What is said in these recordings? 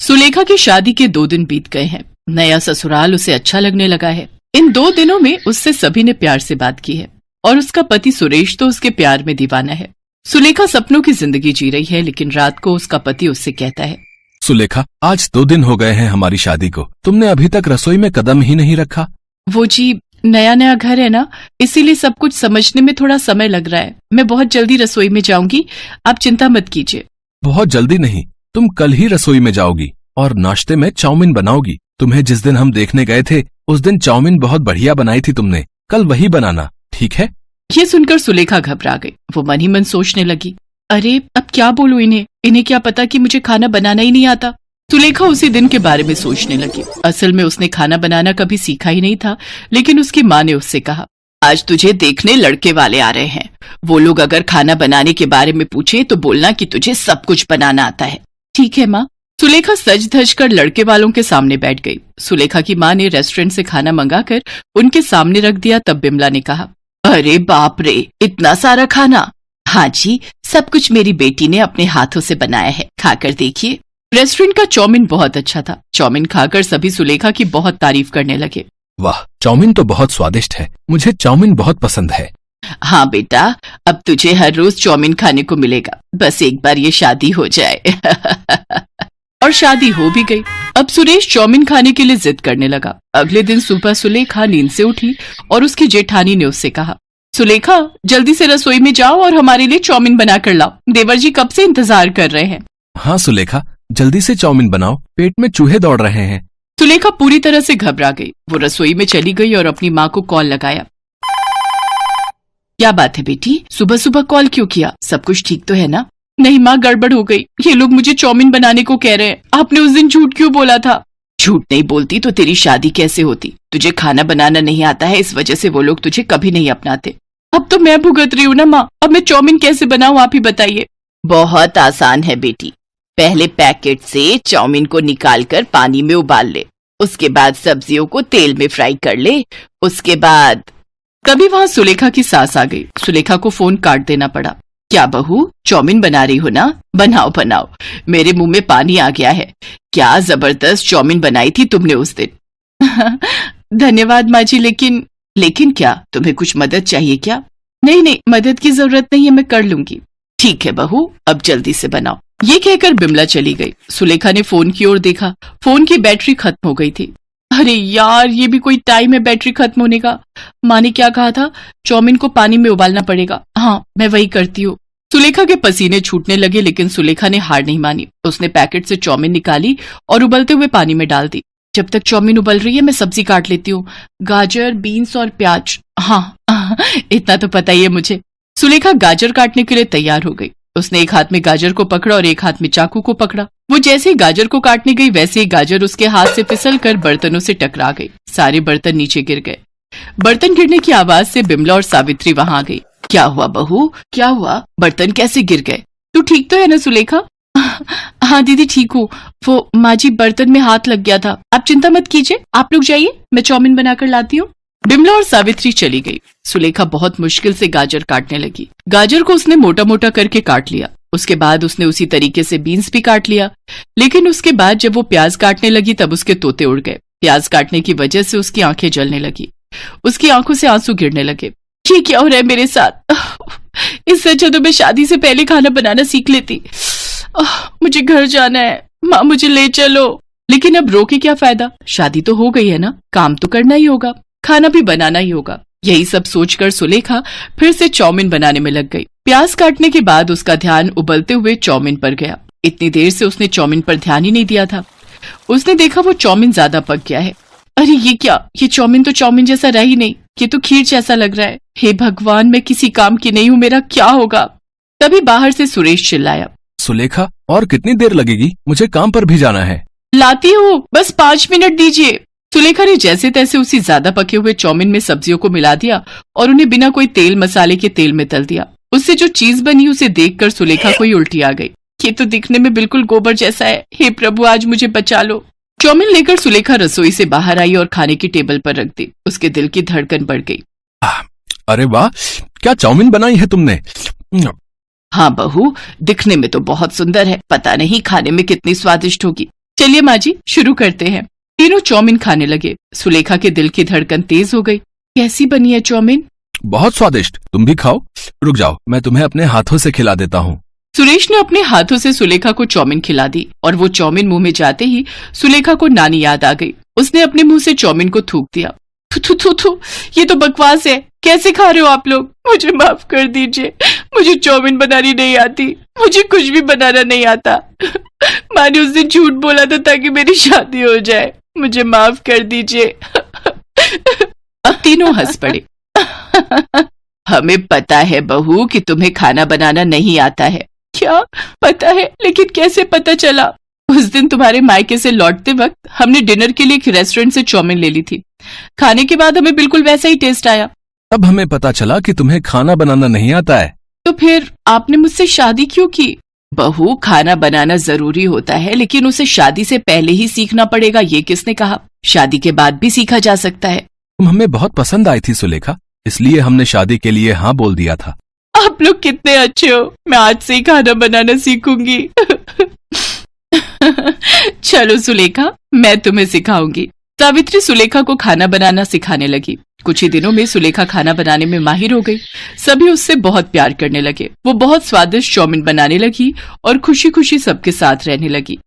सुलेखा की शादी के 2 दिन बीत गए हैं। नया ससुराल उसे अच्छा लगने लगा है। इन 2 दिनों में उससे सभी ने प्यार से बात की है और उसका पति सुरेश तो उसके प्यार में दीवाना है। सुलेखा सपनों की जिंदगी जी रही है, लेकिन रात को उसका पति उससे कहता है, सुलेखा, आज 2 दिन हो गए हैं हमारी शादी को, तुमने अभी तक रसोई में कदम ही नहीं रखा। वो जी, नया घर है ना, इसीलिए सब कुछ समझने में थोड़ा समय लग रहा है। मैं बहुत जल्दी रसोई में जाऊंगी, आप चिंता मत कीजिए। बहुत जल्दी नहीं, तुम कल ही रसोई में जाओगी और नाश्ते में चाउमीन बनाओगी। तुम्हें जिस दिन हम देखने गए थे उस दिन चाउमीन बहुत बढ़िया बनाई थी तुमने, कल वही बनाना, ठीक है? ये सुनकर सुलेखा घबरा गई। वो मन ही मन सोचने लगी, अरे अब क्या बोलूं इन्हें क्या पता कि मुझे खाना बनाना ही नहीं आता। सुलेखा उसी दिन के बारे में सोचने लगी। असल में उसने खाना बनाना कभी सीखा ही नहीं था, लेकिन उसकी माँ ने उससे कहा, आज तुझे देखने लड़के वाले आ रहे हैं। वो लोग अगर खाना बनाने के बारे में पूछे तो बोलना कि तुझे सब कुछ बनाना आता है। ठीक है माँ। सुलेखा सज धज कर लड़के वालों के सामने बैठ गई। सुलेखा की माँ ने रेस्टोरेंट से खाना मंगाकर उनके सामने रख दिया। तब बिमला ने कहा, अरे बाप रे, इतना सारा खाना। हाँ जी, सब कुछ मेरी बेटी ने अपने हाथों से बनाया है, खाकर देखिए। रेस्टोरेंट का चाउमीन बहुत अच्छा था। चाउमीन खाकर सभी सुलेखा की बहुत तारीफ करने लगे। वाह, चाउमीन तो बहुत स्वादिष्ट है, मुझे चाउमीन बहुत पसंद है। हाँ बेटा, अब तुझे हर रोज चाउमीन खाने को मिलेगा, बस एक बार ये शादी हो जाए। और शादी हो भी गई। अब सुरेश चाउमीन खाने के लिए जिद करने लगा। अगले दिन सुबह सुलेखा नींद से उठी और उसकी जेठानी ने उससे कहा, सुलेखा, जल्दी से रसोई में जाओ और हमारे लिए चाउमीन बना कर लाओ, देवर जी कब से इंतजार कर रहे हैं। हाँ सुलेखा, जल्दी से चाउमीन बनाओ, पेट में चूहे दौड़ रहे हैं। सुलेखा पूरी तरह से घबरा गई। वो रसोई में चली गई और अपनी माँ को कॉल लगाया। क्या बात है बेटी, सुबह सुबह कॉल क्यों किया? सब कुछ ठीक तो है ना? नहीं माँ, गड़बड़ हो गई। ये लोग मुझे चाउमीन बनाने को कह रहे हैं। आपने उस दिन झूठ क्यों बोला था? झूठ नहीं बोलती तो तेरी शादी कैसे होती? तुझे खाना बनाना नहीं आता है, इस वजह से वो लोग तुझे कभी नहीं अपनाते। अब तो मैं भुगत रही हूँ ना माँ, अब मैं चाउमीन कैसे बनाऊँ, आप ही बताइए। बहुत आसान है बेटी, पहले पैकेट से चाउमीन को निकालकर पानी में उबाल ले, उसके बाद सब्जियों को तेल में फ्राई कर ले, उसके बाद। तभी वहां सुलेखा की सास आ गई। सुलेखा को फोन काट देना पड़ा। क्या बहू, चाउमीन बना रही हो ना? बनाओ बनाओ, मेरे मुंह में पानी आ गया है। क्या जबरदस्त चाउमीन बनाई थी तुमने उस दिन। धन्यवाद माँ जी, लेकिन क्या तुम्हें कुछ मदद चाहिए क्या? नहीं, मदद की जरूरत नहीं है, मैं कर लूंगी। ठीक है बहू, अब जल्दी से बनाओ। ये कहकर बिमला चली गई। सुलेखा ने फोन की ओर देखा। फोन की बैटरी खत्म हो गई थी। अरे यार, ये भी कोई टाइम है बैटरी खत्म होने का? माँ ने क्या कहा था? चाउमीन को पानी में उबालना पड़ेगा। हाँ, मैं वही करती हूँ। सुलेखा के पसीने छूटने लगे, लेकिन सुलेखा ने हार नहीं मानी। उसने पैकेट से चाउमीन निकाली और उबलते हुए पानी में डाल दी। जब तक चाउमीन उबल रही है मैं सब्जी काट लेती हूँ, गाजर, बीन्स और प्याज। हाँ, इतना तो पता ही है मुझे। सुलेखा गाजर काटने के लिए तैयार हो गई। उसने एक हाथ में गाजर को पकड़ा और एक हाथ में चाकू को पकड़ा। वो जैसे ही गाजर को काटने गई, वैसे ही गाजर उसके हाथ से फिसल कर बर्तनों से टकरा गई। सारे बर्तन नीचे गिर गए। बर्तन गिरने की आवाज से बिमला और सावित्री वहां आ गई। क्या हुआ बहू, क्या हुआ? बर्तन कैसे गिर गए? तू ठीक तो है ना सुलेखा? हाँ दीदी, ठीक हूँ। वो माँ जी, बर्तन में हाथ लग गया था। आप चिंता मत कीजिए, आप लोग जाइए, मैं चाउमीन बनाकर लाती हूँ। बिमला और सावित्री चली गई। सुलेखा बहुत मुश्किल से गाजर काटने लगी। गाजर को उसने मोटा मोटा करके काट लिया। उसके बाद उसने उसी तरीके से बीन्स भी काट लिया। लेकिन उसके बाद जब वो प्याज काटने लगी तब उसके तोते उड़ गए। प्याज काटने की वजह से उसकी आंखें जलने लगी। उसकी आंखों से आंसू गिरने लगे। ये क्या हो रहा है मेरे साथ? इससे अच्छा तो मैं शादी से पहले खाना बनाना सीख लेती। मुझे घर जाना है, माँ मुझे ले चलो। लेकिन अब रो के क्या फायदा? शादी तो हो गई है ना, काम तो करना ही होगा, खाना भी बनाना ही होगा। यही सब सोचकर सुलेखा फिर से चाउमीन बनाने में लग गई। प्याज काटने के बाद उसका ध्यान उबलते हुए चाउमीन पर गया। इतनी देर से उसने चाउमीन पर ध्यान ही नहीं दिया था। उसने देखा वो चाउमीन ज्यादा पक गया है। अरे ये क्या, ये चाउमीन तो चाउमीन जैसा रहा ही नहीं, ये तो खीर जैसा लग रहा है। हे भगवान, मैं किसी काम की नहीं हूँ, मेरा क्या होगा? तभी बाहर से सुरेश चिल्लाया, सुलेखा, और कितनी देर लगेगी? मुझे काम पर भी जाना है। लाती हूँ, बस 5 मिनट दीजिए। सुलेखा ने जैसे तैसे उसी ज्यादा पके हुए चाउमीन में सब्जियों को मिला दिया और उन्हें बिना कोई तेल मसाले के तेल में तल दिया। उससे जो चीज बनी उसे देखकर सुलेखा को ही उल्टी आ गई। ये तो दिखने में बिल्कुल गोबर जैसा है। हे प्रभु, आज मुझे बचा लो। चाउमीन लेकर सुलेखा रसोई से बाहर आई और खाने की टेबल पर रख दी। उसके दिल की धड़कन बढ़ गई। अरे वाह, क्या चाउमीन बनाई है तुमने? हाँ बहू, दिखने में तो बहुत सुंदर है, पता नहीं खाने में कितनी स्वादिष्ट होगी। चलिए माँ जी, शुरू करते हैं। तीनों चाउमीन खाने लगे। सुलेखा के दिल की धड़कन तेज हो गई। कैसी बनी है चाउमीन? बहुत स्वादिष्ट, तुम भी खाओ। रुक जाओ, मैं तुम्हें अपने हाथों से खिला देता हूँ। सुरेश ने अपने हाथों से सुलेखा को चाउमीन खिला दी और वो चाउमीन मुंह में जाते ही सुलेखा को नानी याद आ गई। उसने अपने मुंह से चाउमीन को थूक दिया। थू थू थू थू, ये तो बकवास है। कैसे खा रहे हो आप लोग? मुझे माफ कर दीजिए, मुझे चाउमीन बनानी नहीं आती, मुझे कुछ भी बनाना नहीं आता। माँ ने उस दिन झूठ बोला था ताकि मेरी शादी हो जाए। मुझे माफ कर दीजिए। अब तीनों हंस पड़े। हमें पता है बहू कि तुम्हें खाना बनाना नहीं आता है। क्या पता है? लेकिन कैसे पता चला? उस दिन तुम्हारे मायके से लौटते वक्त हमने डिनर के लिए एक रेस्टोरेंट से चाउमीन ले ली थी। खाने के बाद हमें बिल्कुल वैसा ही टेस्ट आया। तब हमें पता चला कि तुम्हें खाना बनाना नहीं आता है। तो फिर आपने मुझसे शादी क्यों की? बहू, खाना बनाना जरूरी होता है, लेकिन उसे शादी से पहले ही सीखना पड़ेगा, ये किसने कहा? शादी के बाद भी सीखा जा सकता है। तुम हमें बहुत पसंद आई थी सुलेखा, इसलिए हमने शादी के लिए हाँ बोल दिया था। आप लोग कितने अच्छे हो। मैं आज से ही खाना बनाना सीखूंगी। चलो सुलेखा, मैं तुम्हें सिखाऊंगी। सावित्री सुलेखा को खाना बनाना सिखाने लगी। कुछ ही दिनों में सुलेखा खाना बनाने में माहिर हो गई। सभी उससे बहुत प्यार करने लगे। वो बहुत स्वादिष्ट चाउमीन बनाने लगी और खुशी खुशी सबके साथ रहने लगी।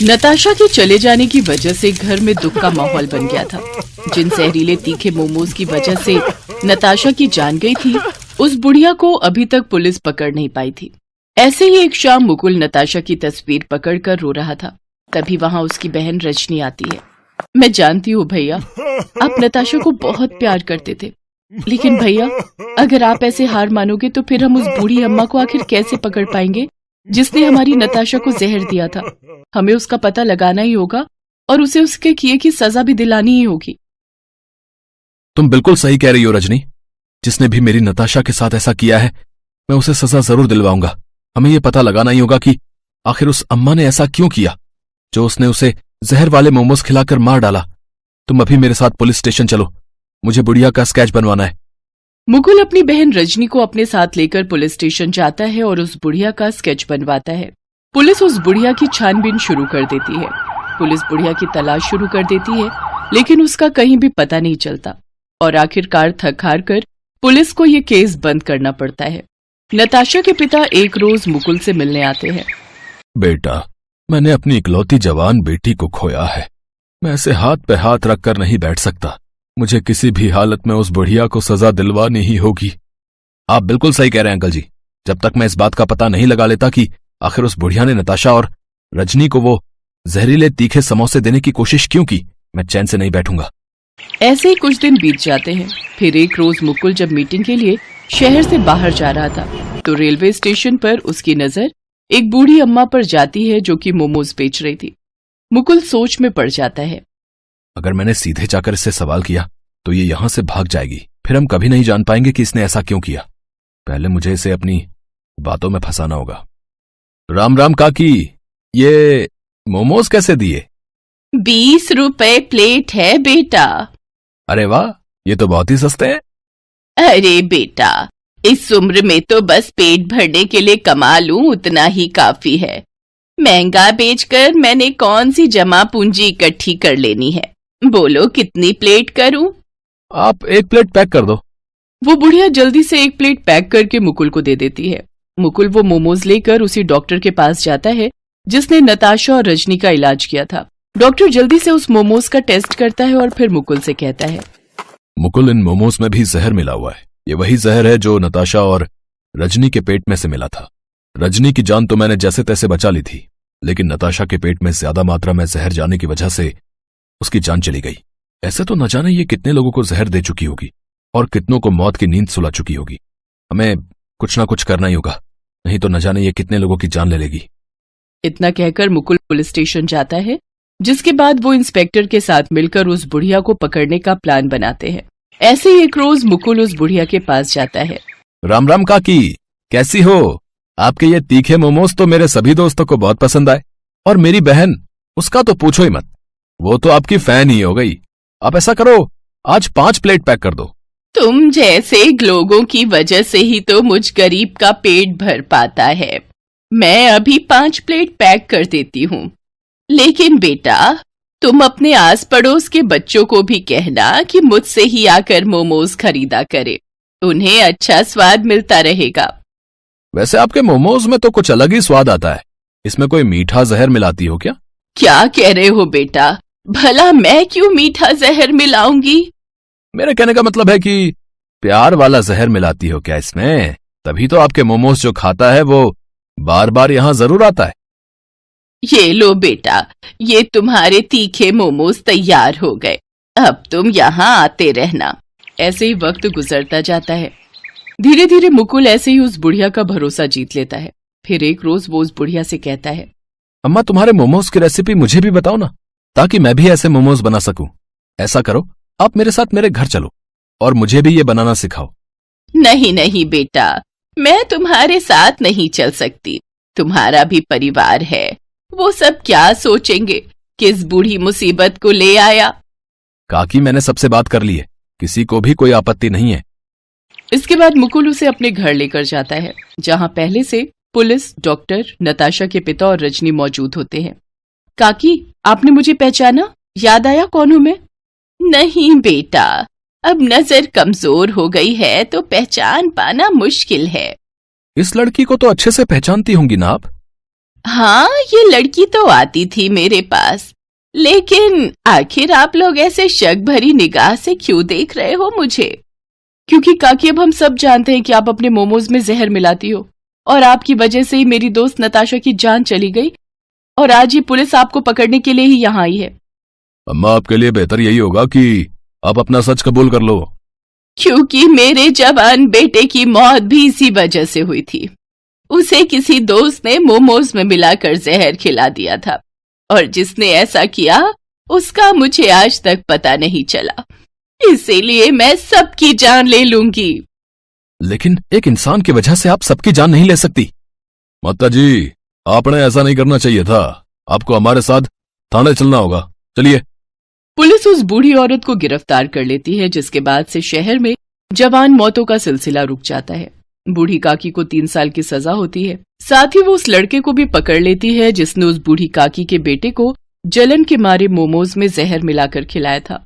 नताशा के चले जाने की वजह से घर में दुख का माहौल बन गया था। जिन जहरीले तीखे मोमोज की वजह से नताशा की जान गई थी, उस बुढ़िया को अभी तक पुलिस पकड़ नहीं पाई थी। ऐसे ही एक शाम मुकुल नताशा की तस्वीर पकड़कर रो रहा था। तभी वहां उसकी बहन रजनी आती है। मैं जानती हूँ भैया, आप नताशा को बहुत प्यार करते थे, लेकिन भैया अगर आप ऐसे हार मानोगे तो फिर हम उस बूढ़ी अम्मा को आखिर कैसे पकड़ पाएंगे जिसने हमारी नताशा को जहर दिया था। हमें उसका पता लगाना ही होगा और उसे उसके किए की सजा भी दिलानी ही होगी। तुम बिल्कुल सही कह रही हो रजनी। जिसने भी मेरी नताशा के साथ ऐसा किया है, मैं उसे सजा जरूर दिलवाऊंगा। हमें यह पता लगाना ही होगा कि आखिर उस अम्मा ने ऐसा क्यों किया जो उसने उसे जहर वाले मोमोज खिलाकर मार डाला। तुम अभी मेरे साथ पुलिस स्टेशन चलो, मुझे बुढ़िया का स्केच बनवाना है। मुकुल अपनी बहन रजनी को अपने साथ लेकर पुलिस स्टेशन जाता है और उस बुढ़िया का स्केच बनवाता है। पुलिस उस बुढ़िया की छानबीन शुरू कर देती है। पुलिस बुढ़िया की तलाश शुरू कर देती है, लेकिन उसका कहीं भी पता नहीं चलता और आखिरकार थक हार कर पुलिस को ये केस बंद करना पड़ता है। नताशा के पिता एक रोज मुकुल से मिलने आते हैं। बेटा, मैंने अपनी इकलौती जवान बेटी को खोया है। मैं ऐसे हाथ पे हाथ रखकर नहीं बैठ सकता। मुझे किसी भी हालत में उस बुढ़िया को सजा दिलवानी ही होगी। आप बिल्कुल सही कह रहे हैं अंकल जी। जब तक मैं इस बात का पता नहीं लगा लेता कि आखिर उस बुढ़िया ने नताशा और रजनी को वो जहरीले तीखे समोसे देने की कोशिश क्यों की, मैं चैन से नहीं बैठूंगा। ऐसे ही कुछ दिन बीत जाते हैं। फिर एक रोज मुकुल जब मीटिंग के लिए शहर से बाहर जा रहा था तो रेलवे स्टेशन पर उसकी नजर एक बूढ़ी अम्मा पर जाती है जो कि मोमोज बेच रही थी। मुकुल सोच में पड़ जाता है। अगर मैंने सीधे जाकर इससे सवाल किया तो ये यहां से भाग जाएगी। फिर हम कभी नहीं जान पाएंगे कि इसने ऐसा क्यों किया। पहले मुझे इसे अपनी बातों में फंसाना होगा। राम राम काकी, ये मोमोज कैसे दिए? 20 रुपए प्लेट है बेटा। अरे वाह, ये तो बहुत ही सस्ते हैं। अरे बेटा, इस उम्र में तो बस पेट भरने के लिए कमा लूं उतना ही काफी है। महंगा बेचकर मैंने कौन सी जमा पूंजी इकट्ठी कर लेनी है। बोलो कितनी प्लेट करूं? आप एक प्लेट पैक कर दो। वो बुढ़िया जल्दी से एक प्लेट पैक करके मुकुल को दे देती है। मुकुल वो मोमोज लेकर उसी डॉक्टर के पास जाता है जिसने नताशा और रजनी का इलाज किया था। डॉक्टर जल्दी से उस मोमोज का टेस्ट करता है और फिर मुकुल से कहता है, मुकुल, इन मोमोज में भी जहर मिला हुआ है। ये वही जहर है जो नताशा और रजनी के पेट में से मिला था। रजनी की जान तो मैंने जैसे तैसे बचा ली थी, लेकिन नताशा के पेट में ज्यादा मात्रा में जहर जाने की वजह से उसकी जान चली गई। ऐसे तो न जाने ये कितने लोगों को जहर दे चुकी होगी और कितनों को मौत की नींद सुला चुकी होगी। हमें कुछ ना कुछ करना ही होगा, नहीं तो न जाने ये कितने लोगों की जान ले लेगी। इतना कहकर मुकुल पुलिस स्टेशन जाता है, जिसके बाद वो इंस्पेक्टर के साथ मिलकर उस बुढ़िया को पकड़ने का प्लान बनाते हैं। ऐसे ही एक रोज मुकुल उस बुढ़िया के पास जाता है। राम राम काकी, कैसी हो? आपके ये तीखे मोमोज तो मेरे सभी दोस्तों को बहुत पसंद आए, और मेरी बहन, उसका तो पूछो ही मत, वो तो आपकी फैन ही हो गई। आप ऐसा करो, आज 5 प्लेट पैक कर दो। तुम जैसे लोगों की वजह से ही तो मुझ गरीब का पेट भर पाता है। मैं अभी 5 प्लेट पैक कर देती हूँ। लेकिन बेटा, तुम अपने आस पड़ोस के बच्चों को भी कहना कि मुझसे ही आकर मोमोज खरीदा करे। उन्हें अच्छा स्वाद मिलता रहेगा। वैसे आपके मोमोज में तो कुछ अलग ही स्वाद आता है। इसमें कोई मीठा जहर मिलाती हो क्या? क्या कह रहे हो बेटा? भला मैं क्यों मीठा जहर मिलाऊंगी? मेरे कहने का मतलब है कि प्यार वाला जहर मिलाती हो क्या इसमें? तभी तो आपके मोमोज जो खाता है वो बार बार यहाँ जरूर आता है। ये लो बेटा, ये तुम्हारे तीखे मोमोज तैयार हो गए। अब तुम यहाँ आते रहना। ऐसे ही वक्त गुजरता जाता है। धीरे धीरे मुकुल ऐसे ही उस बुढ़िया का भरोसा जीत लेता है। फिर एक रोज वो उस बुढ़िया से कहता है, अम्मा, तुम्हारे मोमोज की रेसिपी मुझे भी बताओ ना, ताकि मैं भी ऐसे मोमोज बना सकूं। ऐसा करो, आप मेरे साथ मेरे घर चलो और मुझे भी ये बनाना सिखाओ। नहीं नहीं बेटा, मैं तुम्हारे साथ नहीं चल सकती। तुम्हारा भी परिवार है, वो सब क्या सोचेंगे? किस बूढ़ी मुसीबत को ले आया। काकी, मैंने सबसे बात कर ली है, किसी को भी कोई आपत्ति नहीं है। इसके बाद मुकुल उसे अपने घर लेकर जाता है, जहाँ पहले से पुलिस, डॉक्टर, नताशा के पिता और रजनी मौजूद होते हैं। काकी, आपने मुझे पहचाना? याद आया कौन हूं मैं? नहीं बेटा, अब नजर कमजोर हो गई है तो पहचान पाना मुश्किल है। इस लड़की को तो अच्छे से पहचानती होंगी ना आप? हाँ, ये लड़की तो आती थी मेरे पास, लेकिन आखिर आप लोग ऐसे शक भरी निगाह से क्यों देख रहे हो मुझे? क्योंकि काकी, अब हम सब जानते हैं कि आप अपने मोमोज में जहर मिलाती हो और आपकी वजह से ही मेरी दोस्त नताशा की जान चली गई और आज ये पुलिस आपको पकड़ने के लिए ही यहाँ आई है। अम्मा, आपके लिए बेहतर यही होगा कि आप अपना सच कबूल कर लो। क्योंकि मेरे जवान बेटे की मौत भी इसी वजह से हुई थी। उसे किसी दोस्त ने मोमोज में मिलाकर जहर खिला दिया था और जिसने ऐसा किया उसका मुझे आज तक पता नहीं चला। इसीलिए मैं सबकी जान ले लूंगी। लेकिन एक इंसान की वजह से आप सबकी जान नहीं ले सकती। माता जी, आपने ऐसा नहीं करना चाहिए था। आपको हमारे साथ थाने चलना होगा। चलिए। पुलिस उस बूढ़ी औरत को गिरफ्तार कर लेती है, जिसके बाद से शहर में जवान मौतों का सिलसिला रुक जाता है। बूढ़ी काकी को 3 साल की सजा होती है। साथ ही वो उस लड़के को भी पकड़ लेती है जिसने उस बूढ़ी काकी के बेटे को जलन के मारे मोमोज में जहर मिलाकर खिलाया था।